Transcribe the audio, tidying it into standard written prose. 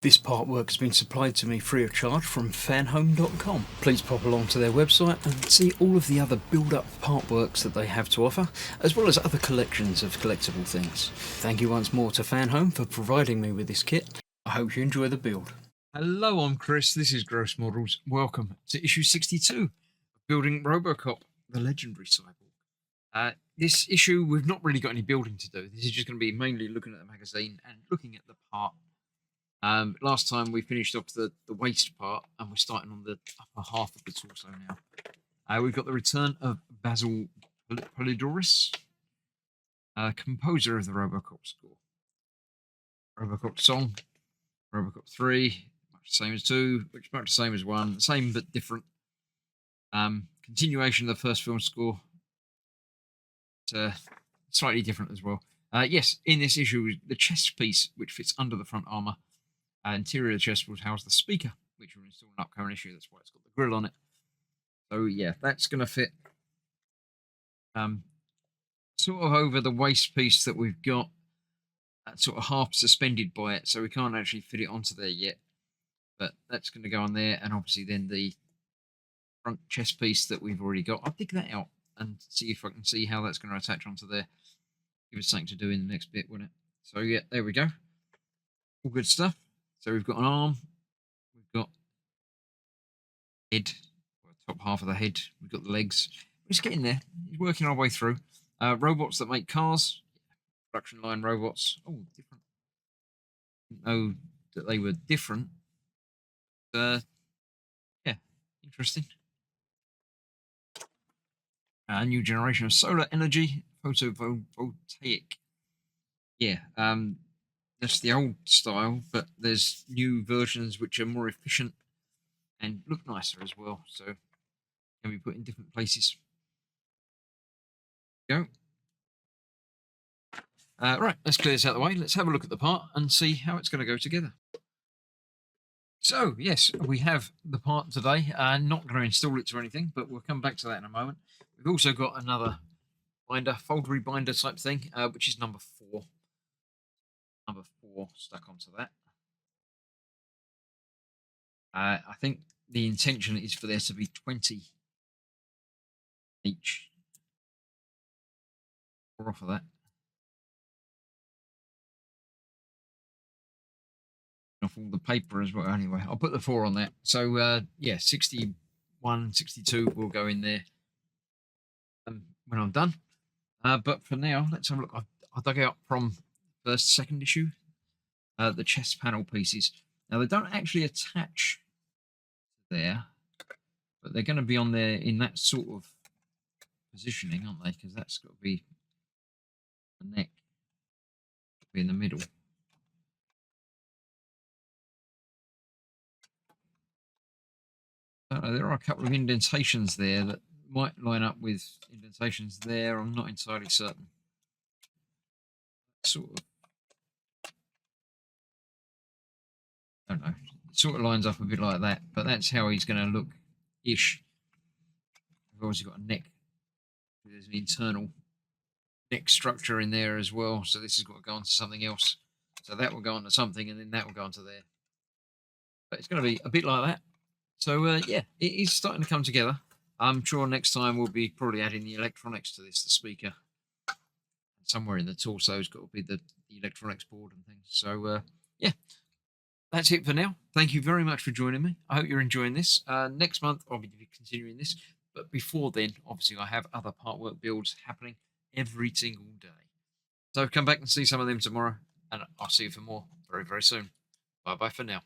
This part work has been supplied to me free of charge from Fanhome.com. Please pop along to their website and see all of the other build-up part works that they have to offer, as well as other collections of collectible things. Thank you once more to Fanhome for providing me with this kit. I hope you enjoy the build. Hello, I'm Chris. This is Gross Models. Welcome to issue 62 of Building Robocop, the legendary cyborg. This issue, we've not really got any building to do. This is just going to be mainly looking at the magazine and looking at the part. Last time we finished off the waist part, and we're starting on the upper half of the torso now. We've got the return of Basil Polidoris, composer of the Robocop score. Robocop song, Robocop 3, much the same as 2, which is much the same as 1, the same but different. Continuation of the first film score, slightly different as well. Yes, in this issue, the chest piece, which fits under the front armour, interior of the chest will house the speaker, which will install an upcoming issue. That's why it's got the grill on it. So yeah, that's going to fit sort of over the waist piece that we've got, sort of half suspended by it, so we can't actually fit it onto there yet. But that's going to go on there, and obviously then the front chest piece that we've already got. I'll dig that out and see if I can see how that's going to attach onto there. Give us something to do in the next bit, wouldn't it? So yeah, there we go. All good stuff. So we've got an arm, we've got head, top half of the head, we've got the legs. We're just getting there. He's working our way through. Robots that make cars, production line robots. Oh, different. Didn't know that they were different. Yeah, interesting. A new generation of solar energy, photovoltaic. Yeah, that's the old style, but there's new versions which are more efficient and look nicer as well. So can be put in different places. Go. Right, let's clear this out of the way. Let's have a look at the part and see how it's going to go together. So yes, we have the part today. Not going to install it or anything, but we'll come back to that in a moment. We've also got another binder, foldery binder type thing, which is number 4. Number 4 stuck onto that. I think the intention is for there to be 20 each. We're off of that. Off all the paper as well. Anyway, I'll put the 4 on that. So yeah, 61, 62 will go in there when I'm done. But for now, let's have a look. I dug out from first, second issue the chest panel pieces. Now they don't actually attach there, but they're going to be on there in that sort of positioning, aren't they? Because that's got to be the neck, be in the middle. There are a couple of indentations there that might line up with indentations there. I'm not entirely certain. Sort of, I don't know. It sort of lines up a bit like that, but that's how he's going to look-ish. We've obviously got a neck. There's an internal neck structure in there as well, so this has got to go onto something else. So that will go onto something, and then that will go onto there. But it's going to be a bit like that. So yeah, it is starting to come together. I'm sure next time we'll be probably adding the electronics to this, the speaker. Somewhere in the torso has got to be the electronics board and things. So yeah, that's it for now. Thank you very much for joining me. I hope you're enjoying this. Next month I'll be continuing this, but before then, obviously I have other part work builds happening every single day. So come back and see some of them tomorrow, and I'll see you for more very, very soon. Bye bye for now.